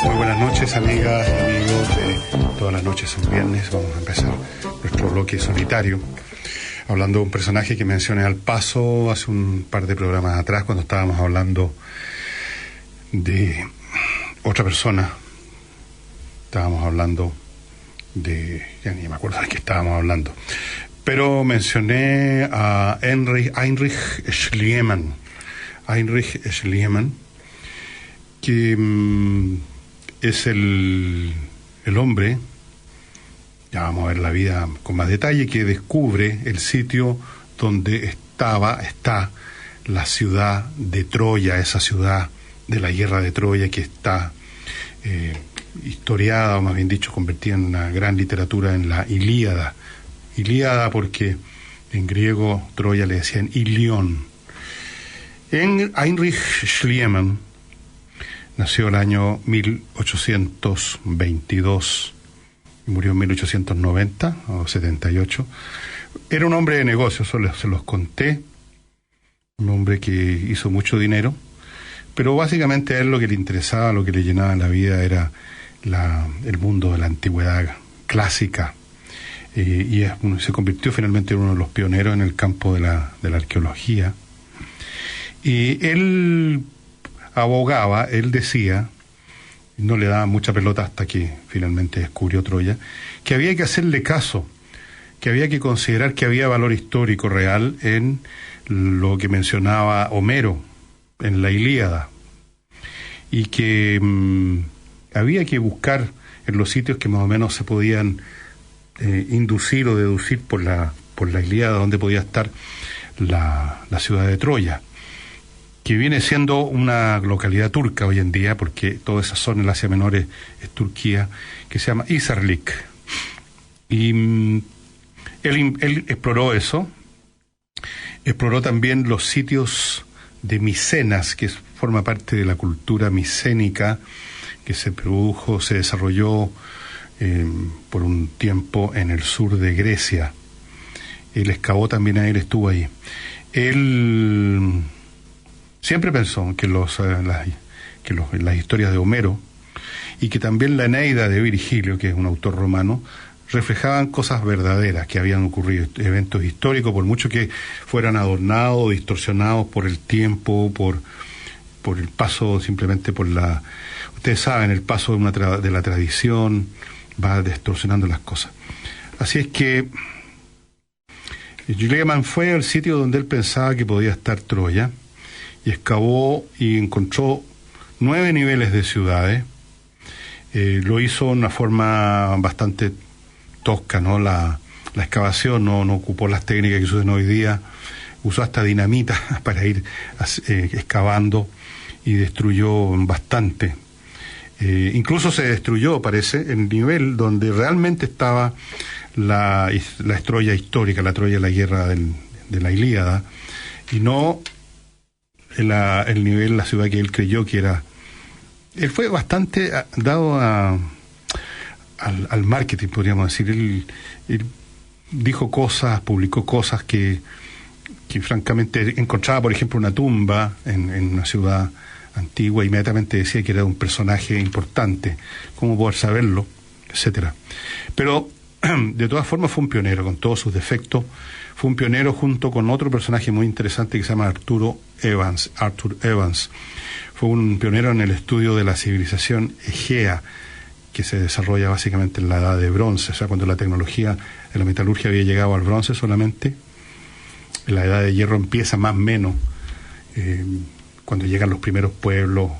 Muy buenas noches, amigas y amigos de Todas las Noches son Viernes. Vamos a empezar nuestro bloque solitario hablando de un personaje que mencioné al paso hace un par de programas atrás, cuando estábamos hablando de otra persona. Estábamos hablando de... ya ni me acuerdo de qué estábamos hablando. Pero mencioné a Heinrich Schliemann. Heinrich Schliemann, que es el hombre, ya vamos a ver la vida con más detalle, que descubre el sitio donde está la ciudad de Troya, esa ciudad de la guerra de Troya que está historiada, o más bien dicho, convertida en una gran literatura, en la Ilíada. Ilíada porque en griego Troya le decían Ilión. Heinrich Schliemann nació el año 1822 y murió en 1890 o 78. Era un hombre de negocios, se los conté, un hombre que hizo mucho dinero, pero básicamente a él lo que le interesaba, lo que le llenaba la vida era el mundo de la antigüedad clásica, y se convirtió finalmente en uno de los pioneros en el campo de la arqueología. Y él abogaba, él decía, no le daba mucha pelota hasta que finalmente descubrió Troya, que había que hacerle caso, que había que considerar que había valor histórico real en lo que mencionaba Homero en la Ilíada, y que había que buscar en los sitios que más o menos se podían inducir o deducir por la Ilíada donde podía estar la ciudad de Troya, que viene siendo una localidad turca hoy en día, porque toda esa zona en Asia Menor es Turquía, que se llama Izarlik. Y él exploró eso, exploró también los sitios de Micenas, que forma parte de la cultura micénica, que se desarrolló por un tiempo en el sur de Grecia. Él excavó también ahí, él estuvo ahí. Él siempre pensó que las historias de Homero y que también la Eneida de Virgilio, que es un autor romano, reflejaban cosas verdaderas que habían ocurrido, eventos históricos, por mucho que fueran adornados, distorsionados por el tiempo, por el paso, simplemente ustedes saben, el paso de la tradición va distorsionando las cosas. Así es que Schliemann fue al sitio donde él pensaba que podía estar Troya, y excavó y encontró 9 niveles de ciudades. Lo hizo de una forma bastante tosca, ¿no? La excavación no ocupó las técnicas que se usan hoy día, usó hasta dinamita para ir excavando, y destruyó bastante. Incluso se destruyó, parece, el nivel donde realmente estaba la Troya histórica, la Troya de la guerra de la Ilíada, y no el nivel, la ciudad que él creyó que era. Él fue bastante dado al marketing, podríamos decir. Él dijo cosas, publicó cosas que francamente encontraba, por ejemplo, una tumba en una ciudad antigua, inmediatamente decía que era un personaje importante, cómo poder saberlo, etcétera. Pero de todas formas fue un pionero, con todos sus defectos. Fue un pionero junto con otro personaje muy interesante que se llama Arthur Evans. Fue un pionero en el estudio de la civilización egea, que se desarrolla básicamente en la edad de bronce, o sea, cuando la tecnología de la metalurgia había llegado al bronce solamente. La edad de hierro empieza más o menos cuando llegan los primeros pueblos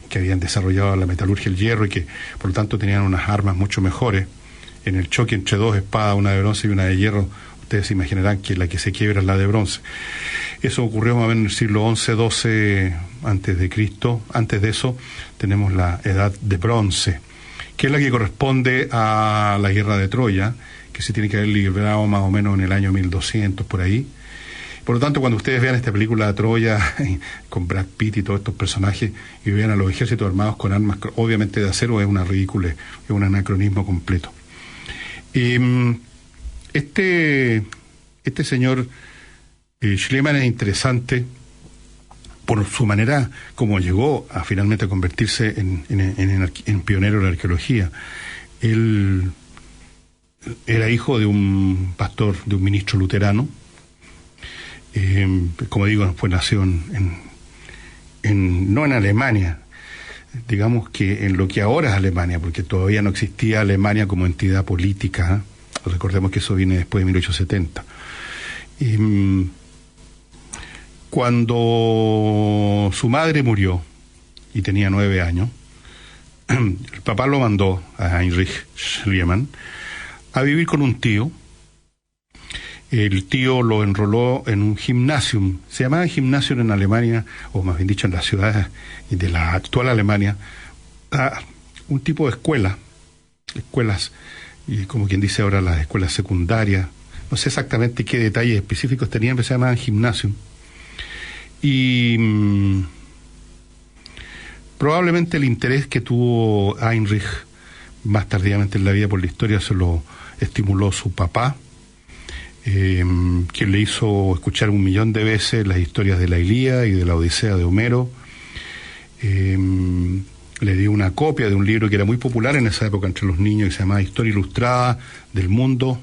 que habían desarrollado la metalurgia, el hierro, y que por lo tanto tenían unas armas mucho mejores. En el choque entre dos espadas, una de bronce y una de hierro, ustedes se imaginarán que la que se quiebra es la de bronce. Eso ocurrió más o menos en el siglo XI, XII antes de Cristo. Antes de eso tenemos la edad de bronce, que es la que corresponde a la guerra de Troya, que se tiene que haber librado más o menos en el año 1200, por ahí. Por lo tanto, cuando ustedes vean esta película de Troya con Brad Pitt y todos estos personajes, y vean a los ejércitos armados con armas obviamente de acero, es una ridícula, es un anacronismo completo. Este señor Schliemann es interesante por su manera como llegó a finalmente convertirse en pionero de la arqueología. Él era hijo de un pastor, de un ministro luterano. Como digo, nació no en Alemania, digamos que en lo que ahora es Alemania, porque todavía no existía Alemania como entidad política, ¿eh? Recordemos que eso viene después de 1870. Cuando su madre murió y tenía 9 años, el papá lo mandó a Heinrich Schliemann a vivir con un tío. El tío lo enroló en un gymnasium, se llamaba gymnasium en Alemania, o más bien dicho en las ciudades de la actual Alemania, un tipo de escuelas, y como quien dice ahora las escuelas secundarias, no sé exactamente qué detalles específicos tenían, pero se llamaban gymnasium. Y probablemente el interés que tuvo Heinrich más tardíamente en la vida por la historia se lo estimuló su papá, quien le hizo escuchar 1.000.000 de veces las historias de la Ilíada y de la Odisea de Homero. Le dio una copia de un libro que era muy popular en esa época entre los niños, que se llamaba Historia Ilustrada del Mundo.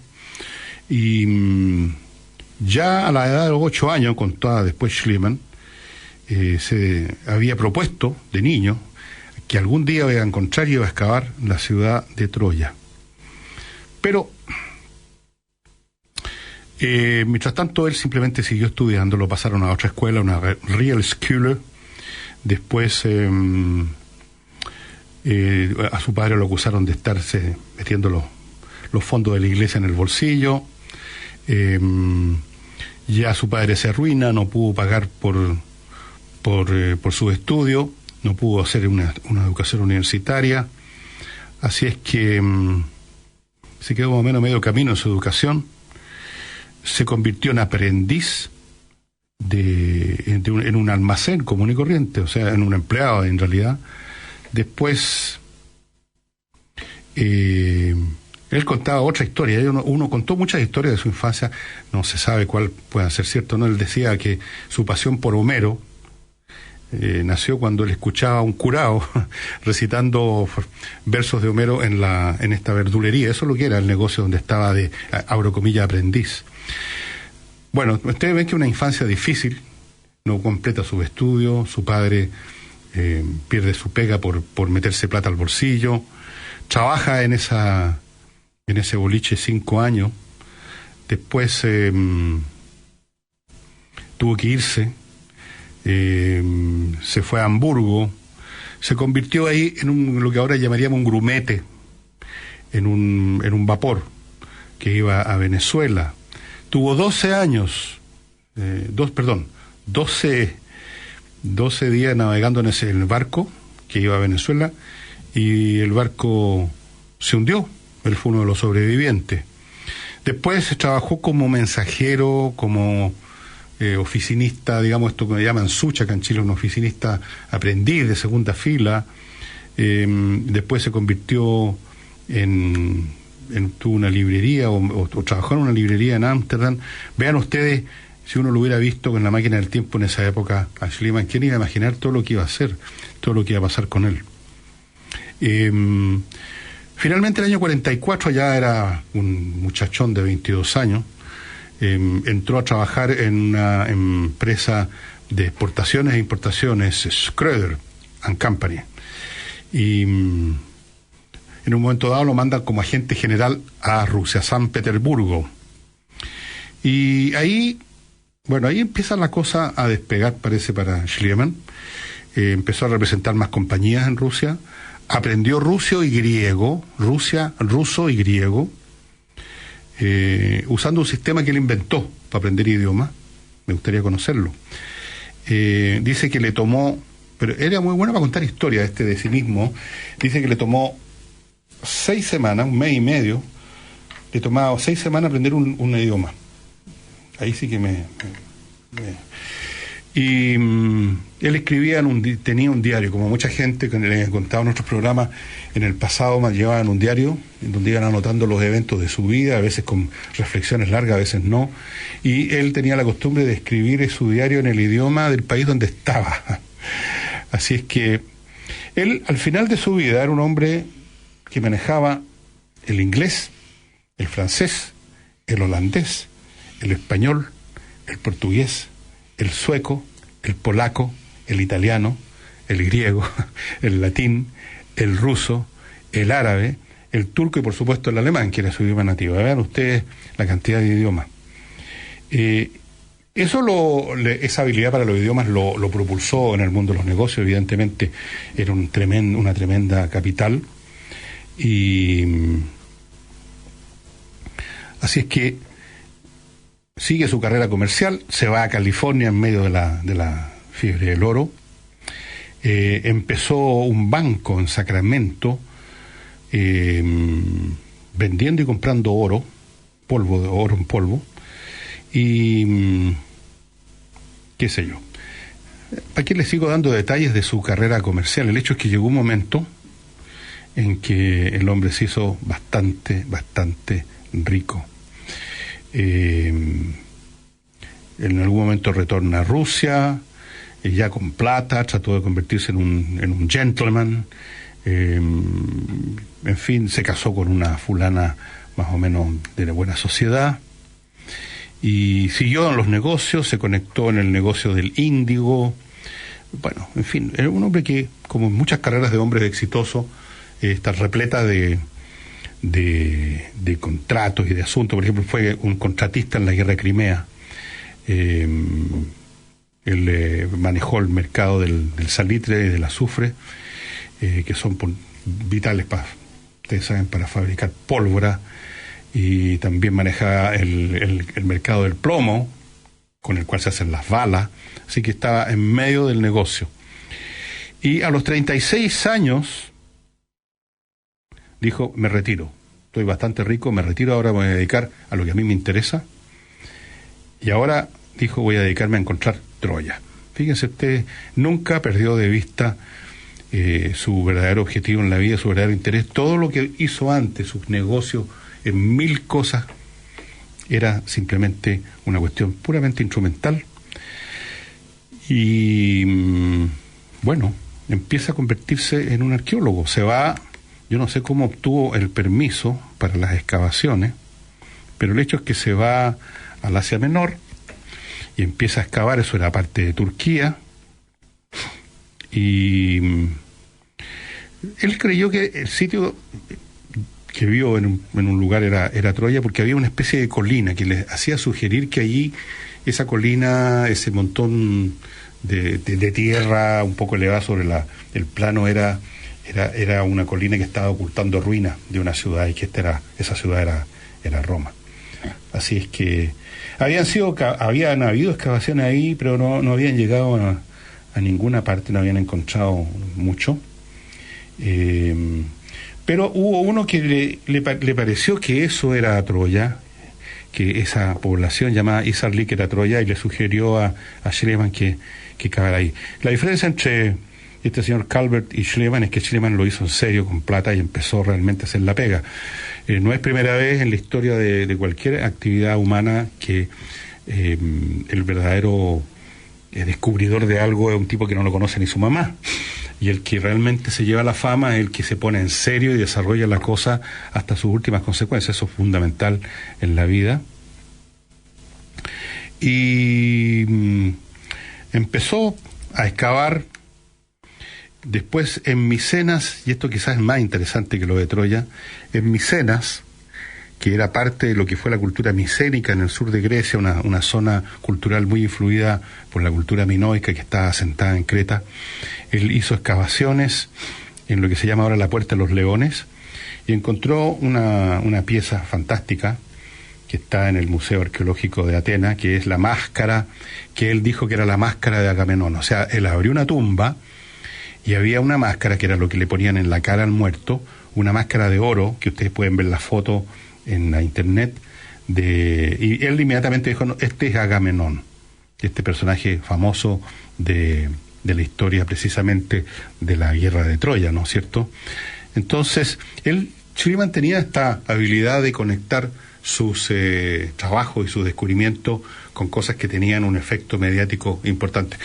Y ya a la edad de los 8 años, contaba después Schliemann, se había propuesto de niño que algún día iba a encontrar y iba a excavar la ciudad de Troya. Pero mientras tanto él simplemente siguió estudiando, lo pasaron a otra escuela, una Realschule. Después a su padre lo acusaron de estarse metiendo los fondos de la iglesia en el bolsillo. Ya su padre se arruina, no pudo pagar por sus estudios, no pudo hacer una educación universitaria, así es que se quedó más o menos medio camino en su educación. Se convirtió en aprendiz en un almacén común y corriente, o sea, en un empleado en realidad. Después él contaba otra historia. Uno contó muchas historias de su infancia, no se sabe cuál pueda ser cierto, ¿no? Él decía que su pasión por Homero nació cuando él escuchaba a un curao recitando versos de Homero en esta verdulería. Eso es lo que era el negocio donde estaba de, abro comillas, aprendiz. Bueno, ustedes ven que una infancia difícil, no completa sus estudios, su padre pierde su pega por meterse plata al bolsillo, trabaja en ese boliche 5 años, después tuvo que irse, se fue a Hamburgo, se convirtió ahí en lo que ahora llamaríamos un grumete, en un vapor que iba a Venezuela. Tuvo 12 años, 12 días navegando en el barco que iba a Venezuela, y el barco se hundió. Él fue uno de los sobrevivientes. Después trabajó como mensajero, como oficinista, digamos, esto que llaman sucha acá en Chile, un oficinista aprendiz de segunda fila. Después se convirtió tuvo una librería o trabajó en una librería en Ámsterdam. Vean ustedes, si uno lo hubiera visto con la máquina del tiempo en esa época a Schliemann, ¿quién iba a imaginar todo lo que iba a hacer, todo lo que iba a pasar con él? Finalmente, el año 44, ya era un muchachón de 22 años, entró a trabajar en una empresa de exportaciones e importaciones, Schröder and Company, y en un momento dado lo mandan como agente general a Rusia, a San Petersburgo. Y ahí empieza la cosa a despegar, parece, para Schliemann. Empezó a representar más compañías en Rusia, aprendió ruso y griego, usando un sistema que él inventó para aprender idiomas. Me gustaría conocerlo. Dice que le tomó, pero era muy bueno para contar historias de sí mismo. Dice que le tomó 6 semanas, un mes y medio, le tomaba 6 semanas aprender un idioma. Ahí sí que Y él escribía tenía un diario, como mucha gente que les he contado en nuestros programas en el pasado, llevaban un diario en donde iban anotando los eventos de su vida, a veces con reflexiones largas, a veces no. Y él tenía la costumbre de escribir su diario en el idioma del país donde estaba. Así es que él, al final de su vida, era un hombre que manejaba el inglés, el francés, el holandés, el español, el portugués, el sueco, el polaco, el italiano, el griego, el latín, el ruso, el árabe, el turco y por supuesto el alemán, que era su idioma nativo. Vean ustedes la cantidad de idiomas. Esa habilidad para los idiomas lo propulsó en el mundo de los negocios. Evidentemente era una tremenda capital. Y así es que sigue su carrera comercial, se va a California en medio de la fiebre del oro. Empezó un banco en Sacramento vendiendo y comprando oro en polvo. Y qué sé yo. Aquí les sigo dando detalles de su carrera comercial. El hecho es que llegó un momento en que el hombre se hizo bastante rico. En algún momento retorna a Rusia, ya con plata, trató de convertirse en un gentleman, en fin, se casó con una fulana más o menos de la buena sociedad, y siguió en los negocios, se conectó en el negocio del índigo. Bueno, en fin, era un hombre que, como en muchas carreras de hombres exitosos, está repleta de contratos y de asuntos. Por ejemplo, fue un contratista en la guerra de Crimea. Él manejó el mercado del salitre y del azufre, que son vitales ustedes saben, para fabricar pólvora, y también maneja el mercado del plomo, con el cual se hacen las balas. Así que estaba en medio del negocio. Y a los 36 años dijo: me retiro, estoy bastante rico, me retiro, ahora me voy a dedicar a lo que a mí me interesa. Y ahora, dijo, voy a dedicarme a encontrar Troya. Fíjense ustedes, nunca perdió de vista su verdadero objetivo en la vida, su verdadero interés. Todo lo que hizo antes, sus negocios, en 1000 cosas, era simplemente una cuestión puramente instrumental. Y bueno, empieza a convertirse en un arqueólogo. Se va, yo no sé cómo obtuvo el permiso para las excavaciones, pero el hecho es que se va al Asia Menor y empieza a excavar. Eso era parte de Turquía, y él creyó que el sitio que vio en un lugar era Troya, porque había una especie de colina que le hacía sugerir que allí, esa colina, ese montón de tierra un poco elevada sobre el plano, era una colina que estaba ocultando ruinas de una ciudad, y que esa ciudad era Roma. Así es que habían habido excavaciones ahí, pero no habían llegado a ninguna parte, no habían encontrado mucho. Pero hubo uno que le pareció que eso era Troya, que esa población llamada Isarlik era Troya, y le sugirió a Schliemann que cavara ahí. La diferencia entre este señor Calvert y Schliemann es que Schliemann lo hizo en serio, con plata, y empezó realmente a hacer la pega. No es primera vez en la historia de cualquier actividad humana que el verdadero descubridor de algo es un tipo que no lo conoce ni su mamá. Y el que realmente se lleva la fama es el que se pone en serio y desarrolla la cosa hasta sus últimas consecuencias. Eso es fundamental en la vida. Y empezó a excavar después en Micenas, y esto quizás es más interesante que lo de Troya. En Micenas, que era parte de lo que fue la cultura micénica en el sur de Grecia, una zona cultural muy influida por la cultura minoica que está asentada en Creta. Él hizo excavaciones en lo que se llama ahora la Puerta de los Leones, y encontró una pieza fantástica que está en el Museo Arqueológico de Atenas, que es la máscara, que él dijo que era la máscara de Agamenón. O sea, él abrió una tumba y había una máscara, que era lo que le ponían en la cara al muerto, una máscara de oro, que ustedes pueden ver la foto en la internet, y él inmediatamente dijo: no, este es Agamenón. este personaje famoso de la historia precisamente de la guerra de Troya, ¿no es cierto? Entonces, Schliemann tenía esta habilidad de conectar sus trabajos y sus descubrimientos con cosas que tenían un efecto mediático importante.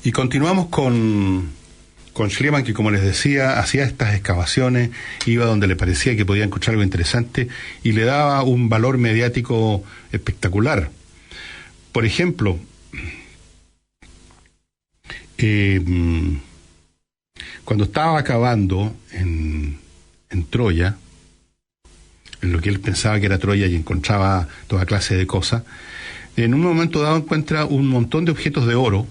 Y continuamos con Schliemann, que, como les decía, hacía estas excavaciones, iba donde le parecía que podía encontrar algo interesante y le daba un valor mediático espectacular. Por ejemplo, cuando estaba acabando en Troya, en lo que él pensaba que era Troya, y encontraba toda clase de cosas, en un momento dado encuentra un montón de objetos de oro,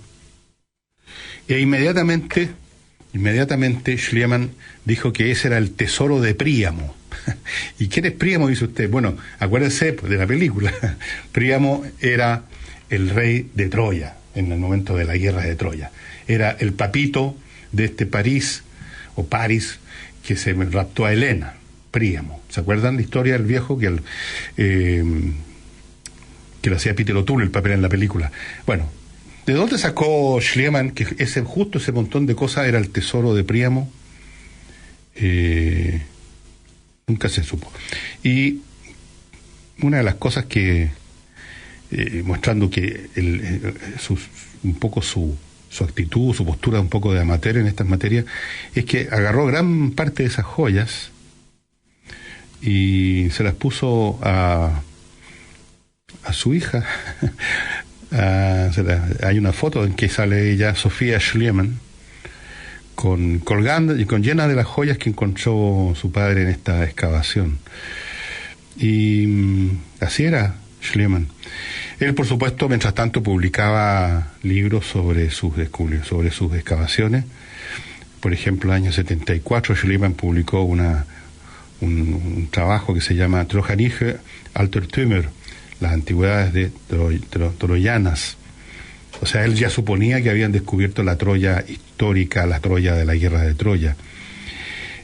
e inmediatamente Schliemann dijo que ese era el tesoro de Príamo. ¿Y quién es Príamo, dice usted? Bueno, acuérdense de la película. Príamo era el rey de Troya en el momento de la guerra de Troya. Era el papito de este Paris que se raptó a Helena. Príamo. ¿Se acuerdan la historia del viejo que lo hacía Peter O'Toole, el papel en la película? Bueno, ¿de dónde sacó Schliemann que justo ese montón de cosas era el tesoro de Príamo? Nunca se supo. Y una de las cosas que mostrando que un poco su actitud, su postura un poco de amateur en estas materias, es que agarró gran parte de esas joyas y se las puso a su hija. Hay una foto en que sale ella, Sofía Schliemann, colgando y llena de las joyas que encontró su padre en esta excavación. Y así era Schliemann. Él, por supuesto, mientras tanto publicaba libros sobre sus excavaciones. Por ejemplo, en el año 74 Schliemann publicó un trabajo que se llama Trojanische Altertümer, las antigüedades de troyanas. O sea, él ya suponía que habían descubierto la Troya histórica, la Troya de la guerra de Troya.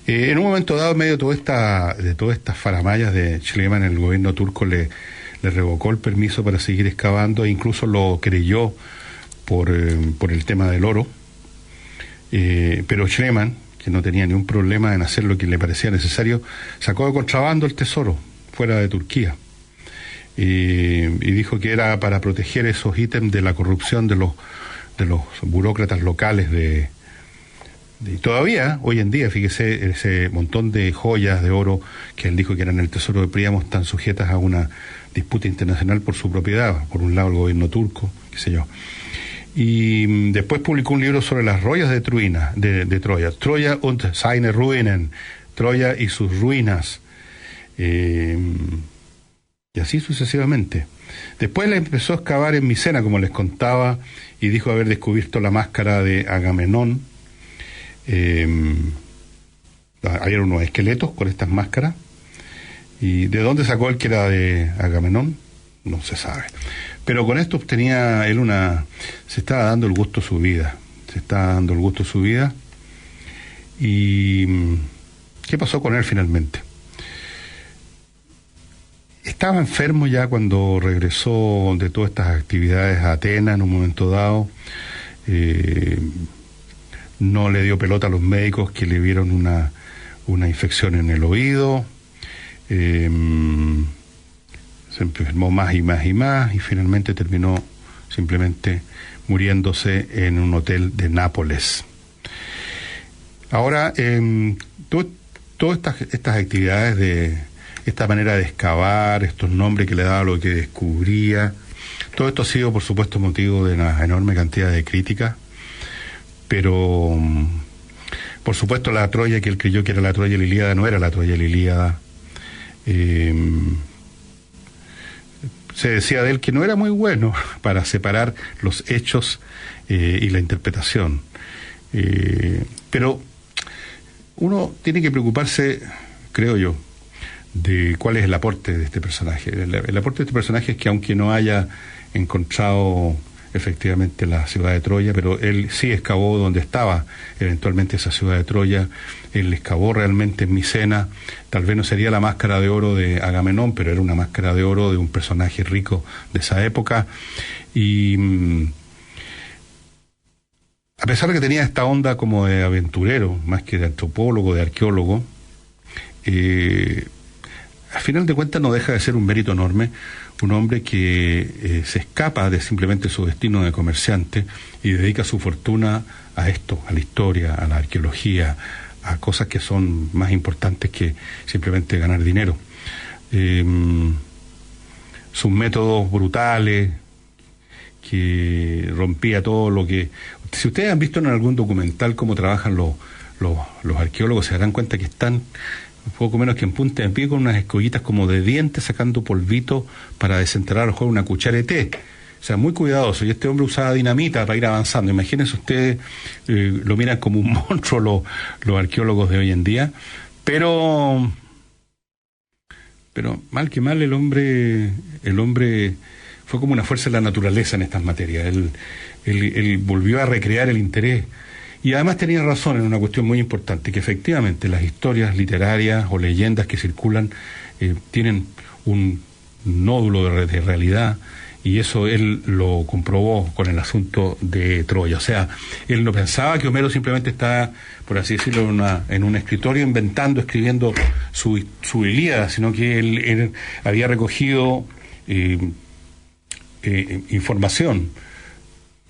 En un momento dado, en medio de todas estas faramayas de Schliemann, el gobierno turco le revocó el permiso para seguir excavando e incluso lo creyó por el tema del oro. Pero Schliemann, que no tenía ningún problema en hacer lo que le parecía necesario, sacó de contrabando el tesoro fuera de Turquía. Y dijo que era para proteger esos ítems de la corrupción de los burócratas locales y todavía, hoy en día, fíjese, ese montón de joyas de oro que él dijo que eran el tesoro de Príamo están sujetas a una disputa internacional por su propiedad, por un lado el gobierno turco, qué sé yo. Y después publicó un libro sobre las joyas de Troya, Troya und seine Ruinen, Troya y sus ruinas. Y así sucesivamente. Después le empezó a excavar en Micena, como les contaba, y dijo haber descubierto la máscara de Agamenón. Había unos esqueletos con estas máscaras. ¿Y de dónde sacó él que era de Agamenón? No se sabe. Pero con esto obtenía él se estaba dando el gusto de su vida. ¿Y qué pasó con él finalmente? Estaba enfermo ya cuando regresó de todas estas actividades a Atenas en un momento dado. No le dio pelota a los médicos que le vieron una infección en el oído. Se enfermó más y finalmente terminó simplemente muriéndose en un hotel de Nápoles. Ahora, todas estas actividades de esta manera de excavar, estos nombres que le daba a lo que descubría, todo esto ha sido, por supuesto, motivo de una enorme cantidad de críticas, pero por supuesto la Troya que él creyó que era la Troya y la Ilíada no era la Troya y la Ilíada. Se decía de él que no era muy bueno para separar los hechos y la interpretación. Pero uno tiene que preocuparse, creo yo, de cuál es el aporte de este personaje. El aporte de este personaje es que, aunque no haya encontrado efectivamente la ciudad de Troya, pero él sí excavó donde estaba eventualmente esa ciudad de Troya. Él excavó realmente en Micena. Tal vez no sería la máscara de oro de Agamenón, pero era una máscara de oro de un personaje rico de esa época. Y a pesar de que tenía esta onda como de aventurero, más que de antropólogo, de arqueólogo, al final de cuentas no deja de ser un mérito enorme, un hombre que se escapa de simplemente su destino de comerciante y dedica su fortuna a esto, a la historia, a la arqueología, a cosas que son más importantes que simplemente ganar dinero. Sus métodos brutales, que rompía todo lo que... Si ustedes han visto en algún documental cómo trabajan los arqueólogos, se darán cuenta que están un poco menos que en punta de pie con unas escobillitas como de dientes sacando polvito para desenterrar a lo mejor una cuchara de té. O sea, muy cuidadoso. Y este hombre usaba dinamita para ir avanzando. Imagínense ustedes, lo miran como un monstruo los arqueólogos de hoy en día. Pero mal que mal el hombre fue como una fuerza de la naturaleza en estas materias. Él volvió a recrear el interés. Y además tenía razón en una cuestión muy importante, que efectivamente las historias literarias o leyendas que circulan tienen un nódulo de realidad, y eso él lo comprobó con el asunto de Troya. O sea, él no pensaba que Homero simplemente estaba, por así decirlo, en un escritorio escribiendo su Ilíada, sino que él había recogido información,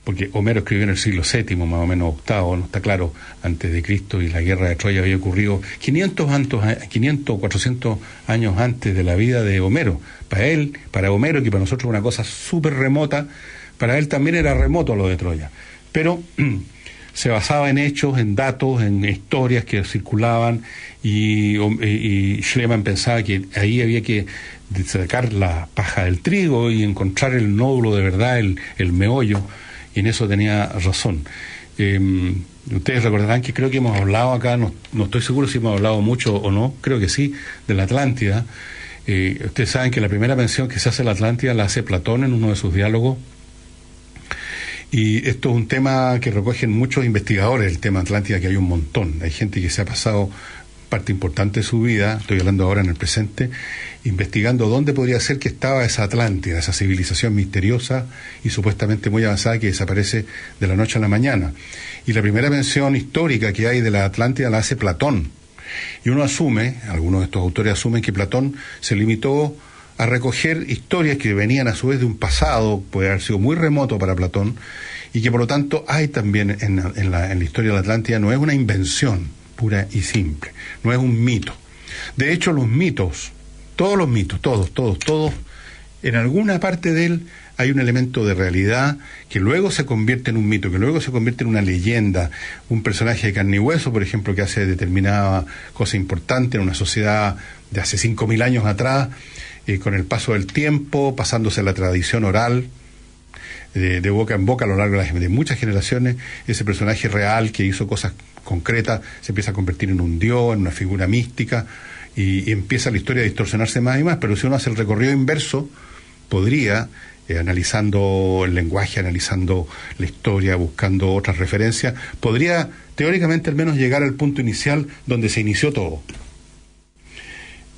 porque Homero escribió en el siglo VII, más o menos octavo, no está claro, antes de Cristo, y la guerra de Troya había ocurrido 500 o 400 años antes de la vida de Homero. Para Homero, que para nosotros es una cosa súper remota, para él también era remoto lo de Troya. Pero se basaba en hechos, en datos, en historias que circulaban, y Schliemann pensaba que ahí había que sacar la paja del trigo y encontrar el nódulo de verdad, el meollo. Y en eso tenía razón. Ustedes recordarán que creo que hemos hablado acá, no estoy seguro si hemos hablado mucho o no, creo que sí, de la Atlántida. Ustedes saben que la primera mención que se hace a la Atlántida la hace Platón en uno de sus diálogos. Y esto es un tema que recogen muchos investigadores, el tema Atlántida, que hay un montón. Hay gente que se ha pasado parte importante de su vida, estoy hablando ahora en el presente, investigando dónde podría ser que estaba esa Atlántida, esa civilización misteriosa y supuestamente muy avanzada que desaparece de la noche a la mañana. Y la primera mención histórica que hay de la Atlántida la hace Platón. Y uno asume, algunos de estos autores asumen que Platón se limitó a recoger historias que venían a su vez de un pasado, puede haber sido muy remoto para Platón, y que por lo tanto hay también en la historia de la Atlántida, no es una invención pura y simple, no es un mito. De hecho, los mitos, todos los mitos, todos, en alguna parte de él hay un elemento de realidad que luego se convierte en un mito, que luego se convierte en una leyenda, un personaje de carne y hueso, por ejemplo, que hace determinada cosa importante en una sociedad de hace 5.000 años atrás, con el paso del tiempo, pasándose la tradición oral, de boca en boca a lo largo de muchas generaciones, ese personaje real que hizo cosas concretas se empieza a convertir en un dios, en una figura mística, y empieza la historia a distorsionarse más y más. Pero si uno hace el recorrido inverso, podría, analizando el lenguaje, analizando la historia, buscando otras referencias, podría teóricamente al menos llegar al punto inicial donde se inició todo.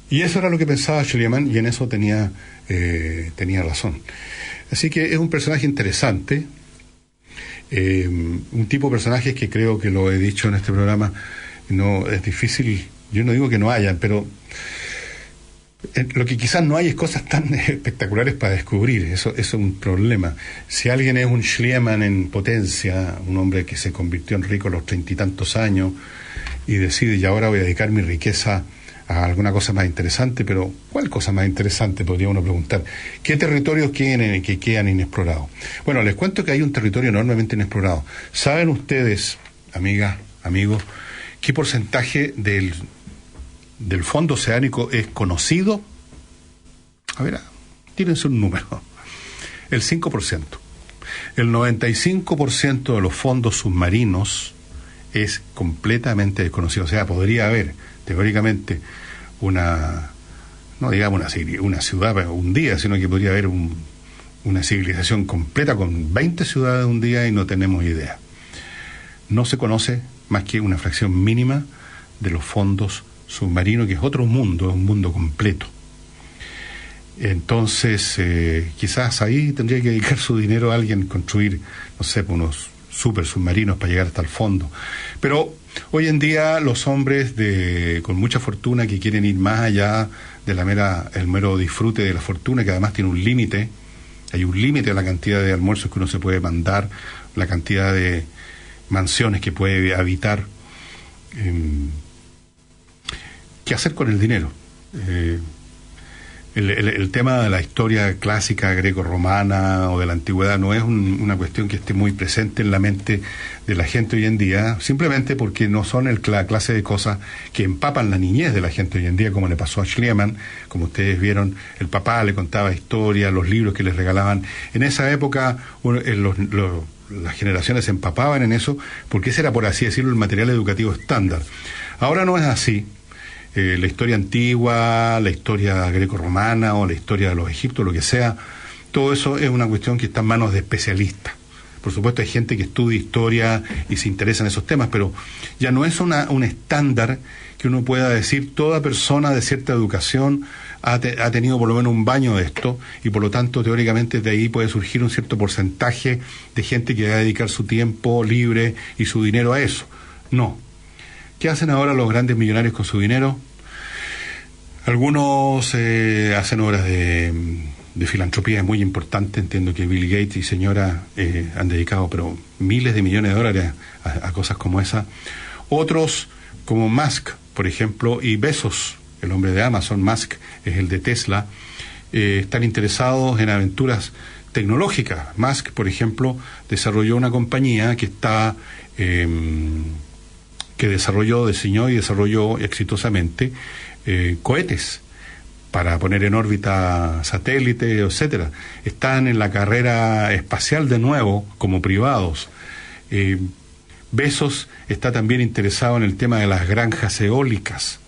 Y eso era lo que pensaba Schliemann, y en eso tenía razón. Así que es un personaje interesante, un tipo de personajes que creo que lo he dicho en este programa, no es difícil, yo no digo que no hayan, pero lo que quizás no hay es cosas tan espectaculares para descubrir. Eso es un problema. Si alguien es un Schliemann en potencia, un hombre que se convirtió en rico a los 30 y tantos años y decide, y ahora voy a dedicar mi riqueza a alguna cosa más interesante, pero ¿cuál cosa más interesante? Podría uno preguntar. ¿Qué territorios quedan inexplorados? Bueno, les cuento que hay un territorio enormemente inexplorado. ¿Saben ustedes, amigas, amigos, qué porcentaje del fondo oceánico es conocido? A ver, tírense un número. El 5%. El 95% de los fondos submarinos es completamente desconocido. O sea, podría haber, teóricamente, no digamos una ciudad un día, sino que podría haber una civilización completa con 20 ciudades un día y no tenemos idea. No se conoce más que una fracción mínima de los fondos submarinos, que es otro mundo, es un mundo completo. Entonces, quizás ahí tendría que dedicar su dinero a alguien, construir, no sé, unos super submarinos para llegar hasta el fondo. Pero hoy en día los hombres con mucha fortuna que quieren ir más allá de el mero disfrute de la fortuna, que además tiene un límite, hay un límite a la cantidad de almuerzos que uno se puede mandar, la cantidad de mansiones que puede habitar. ¿Qué hacer con el dinero? El tema de la historia clásica greco-romana o de la antigüedad no es una cuestión que esté muy presente en la mente de la gente hoy en día, simplemente porque no son la clase de cosas que empapan la niñez de la gente hoy en día, como le pasó a Schliemann. Como ustedes vieron, el papá le contaba historias, los libros que les regalaban. En esa época las generaciones se empapaban en eso, porque ese era, por así decirlo, el material educativo estándar. Ahora no es así. La historia antigua, la historia greco-romana o la historia de los egipcios, lo que sea, todo eso es una cuestión que está en manos de especialistas. Por supuesto hay gente que estudia historia y se interesa en esos temas, pero ya no es un estándar que uno pueda decir toda persona de cierta educación ha tenido por lo menos un baño de esto, y por lo tanto teóricamente de ahí puede surgir un cierto porcentaje de gente que va a dedicar su tiempo libre y su dinero a eso. No. ¿Qué hacen ahora los grandes millonarios con su dinero? Algunos hacen obras de filantropía muy importantes. Entiendo que Bill Gates y señora han dedicado pero miles de millones de dólares a cosas como esa. Otros, como Musk, por ejemplo, y Bezos, el hombre de Amazon. Musk es el de Tesla, están interesados en aventuras tecnológicas. Musk, por ejemplo, desarrolló una compañía que diseñó y desarrolló exitosamente cohetes para poner en órbita satélites, etcétera. Están en la carrera espacial de nuevo, como privados. Bezos está también interesado en el tema de las granjas eólicas.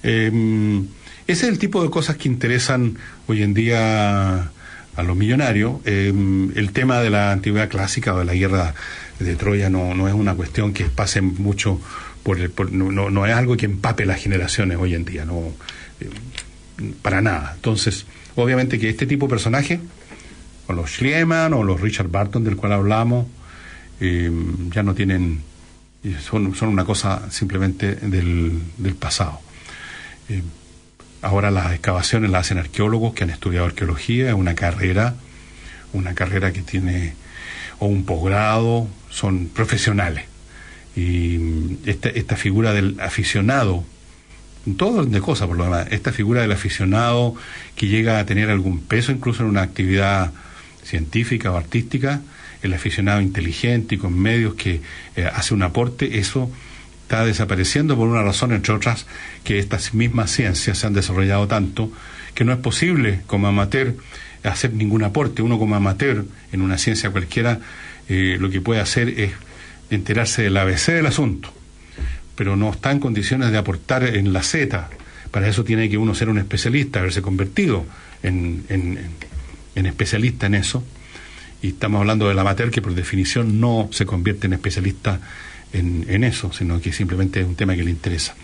Ese es el tipo de cosas que interesan hoy en día a los millonarios. El tema de la antigüedad clásica o de la guerra de Troya no es una cuestión que pase mucho no es algo que empape las generaciones hoy en día, para nada. Entonces, obviamente que este tipo de personajes, o los Schliemann o los Richard Barton del cual hablamos, ya no tienen, son una cosa simplemente del pasado. Ahora las excavaciones las hacen arqueólogos que han estudiado arqueología, es una carrera que tiene o un posgrado, son profesionales. Y esta figura del aficionado, todo de cosas por lo demás, esta figura del aficionado que llega a tener algún peso incluso en una actividad científica o artística, el aficionado inteligente y con medios que hace un aporte, eso está desapareciendo por una razón, entre otras, que estas mismas ciencias se han desarrollado tanto que no es posible como amateur hacer ningún aporte. Uno como amateur en una ciencia cualquiera lo que puede hacer es enterarse del ABC del asunto, pero no está en condiciones de aportar en la Z. Para eso tiene que uno ser un especialista, haberse convertido en especialista en eso, y estamos hablando del amateur que por definición no se convierte en especialista en eso, sino que simplemente es un tema que le interesa.